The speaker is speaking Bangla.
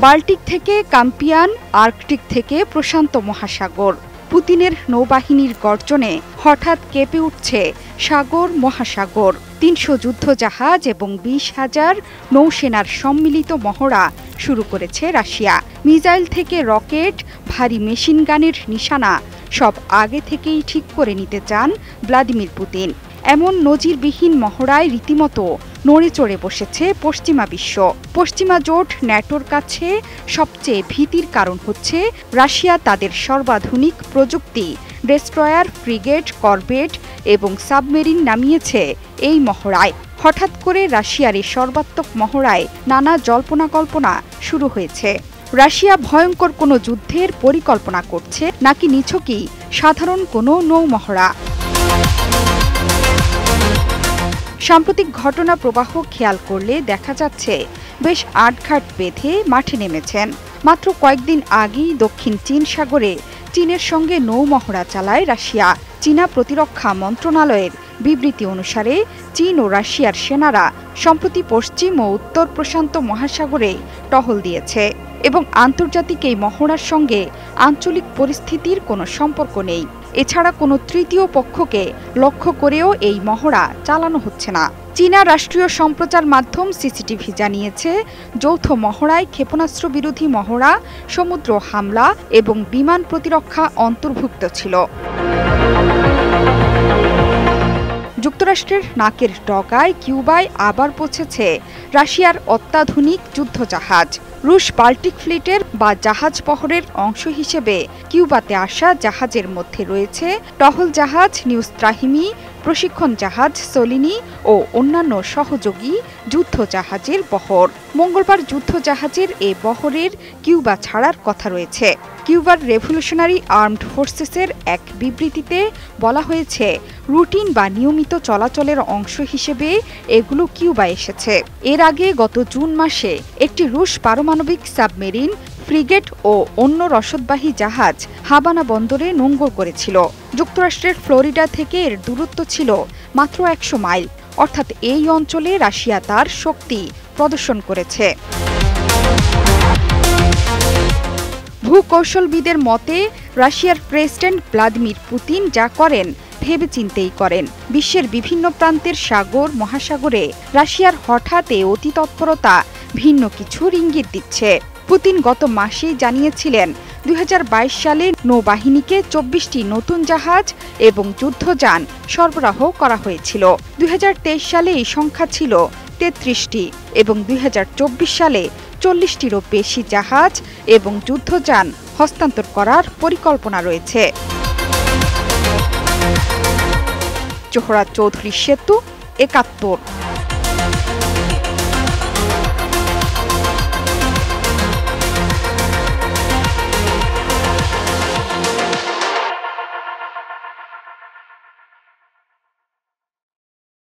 বাল্টিক থেকে কাম্পিয়ান, আর্কটিক থেকে প্রশান্ত মহাসাগর। পুতিনের নৌবাহিনীর গর্জনে হঠাৎ কেঁপে উঠছে সাগর মহাসাগর। ৩০০ যুদ্ধজাহাজ এবং ২০,০০০ নৌসেনার সম্মিলিত মহড়া শুরু করেছে রাশিয়া। মিসাইল থেকে রকেট, ভারী মেশিনগানের নিশানা সব আগে থেকেই ঠিক করে নিতে চান ভ্লাদিমির পুতিন। এমন নজিরবিহীন মহড়ায় রীতিমতো নড়ে চড়ে বসেছে পশ্চিমা বিশ্ব। পশ্চিমা জোট ন্যাটোর কাছে সবচেয়ে ভীতির কারণ হচ্ছে রাশিয়া তাদের সর্বাধুনিক প্রযুক্তি ডেস্ট্রয়ার, ফ্রিগেট, করভেট এবং সাবমেরিন নামিয়েছে এই মহড়ায়। হঠাৎ করে রাশিয়ার এই সর্বাত্মক মহড়ায় নানা জল্পনা কল্পনা শুরু হয়েছে। রাশিয়া ভয়ঙ্কর কোনো যুদ্ধের পরিকল্পনা করছে নাকি নিছকই সাধারণ কোনো নৌমহড়া। সাম্প্রতিক ঘটনা প্রবাহ খেয়াল করলে দেখা যাচ্ছে বেশ আটঘাট বেঁধে মাঠে নেমেছেন। মাত্র কয়েকদিন আগেই দক্ষিণ চীন সাগরে চীনের সঙ্গে নৌমহড়া চালায় রাশিয়া। চীনা প্রতিরক্ষা মন্ত্রণালয়ের বিবৃতি অনুসারে চীন ও রাশিয়ার সেনারা সম্প্রতি পশ্চিম ও উত্তর প্রশান্ত মহাসাগরে টহল দিয়েছে এবং আন্তর্জাতিক এই মহড়ার সঙ্গে আঞ্চলিক পরিস্থিতির কোনো সম্পর্ক নেই। এছাড়া কোনো তৃতীয় পক্ষকে লক্ষ্য করেও এই মহড়া চালানো হচ্ছে না। চীনা রাষ্ট্রীয় সম্প্রচার মাধ্যম সিসিটিভি জানিয়েছে, যৌথ মহড়ায় ক্ষেপণাস্ত্র বিরোধী মহড়া, সমুদ্র হামলা এবং বিমান প্রতিরক্ষা অন্তর্ভুক্ত ছিল। যুক্তরাষ্ট্রের নাকের ডগায় কিউবায় আবার পৌঁছেছে রাশিয়ার অত্যাধুনিক যুদ্ধজাহাজ। রুশ বাল্টিক ফ্লিটের বা জাহাজ বহরের অংশ হিসেবে কিউবাতে আসা জাহাজের মধ্যে রয়েছে টহল জাহাজ নিউস্ত্রাহিমি, প্রশিক্ষণ জাহাজ সোলিনি ও অন্যান্য সহযোগী যুদ্ধজাহাজের বহর। মঙ্গলবার যুদ্ধজাহাজের এ বহরের কিউবা ছাড়ার কথা রয়েছে। কিউবার রেভলিউশনারি আর্মড ফোর্সেসের এক বিবৃতিতে বলা হয়েছে, রুটিন বা নিয়মিত চলাচলের অংশ হিসেবে এগুলো কিউবা এসেছে। এর আগে গত জুন মাসে একটি রুশ পারমাণবিক সাবমেরিন, ফ্রিগেট ও অন্য রসদবাহী জাহাজ হাবানা বন্দরে নোঙর করেছিল। যুক্তরাষ্ট্রের ফ্লোরিডা থেকে এর দূরত্ব ছিল মাত্র ১০০ মাইল। অর্থাৎ এই অঞ্চলে রাশিয়া তার শক্তি প্রদর্শন করেছে। ভূকৌশলবিদের মতে, রাশিয়ার প্রেসিডেন্ট ভ্লাদিমির পুতিন যা করেন ভেবেচিন্তেই করেন। বিশ্বের বিভিন্ন প্রান্তের সাগর মহাসাগরে রাশিয়ার হঠাৎ এ অতি তৎপরতা ভিন্ন কিছুর ইঙ্গিত দিচ্ছে। পুতিন গত মাসেই জানিয়েছিলেন ২০২২ সালে নৌবাহিনীকে ২৪টি নতুন জাহাজ এবং যুদ্ধযান সরবরাহ করা হয়েছিল। ২০২৩ সালে এই সংখ্যা ছিল ৩৩টি এবং ২০২৪ সালে ৪০টিরও বেশি জাহাজ এবং যুদ্ধযান হস্তান্তর করার পরিকল্পনা রয়েছে। জোহরা চৌধুরী সেতু, ৭১।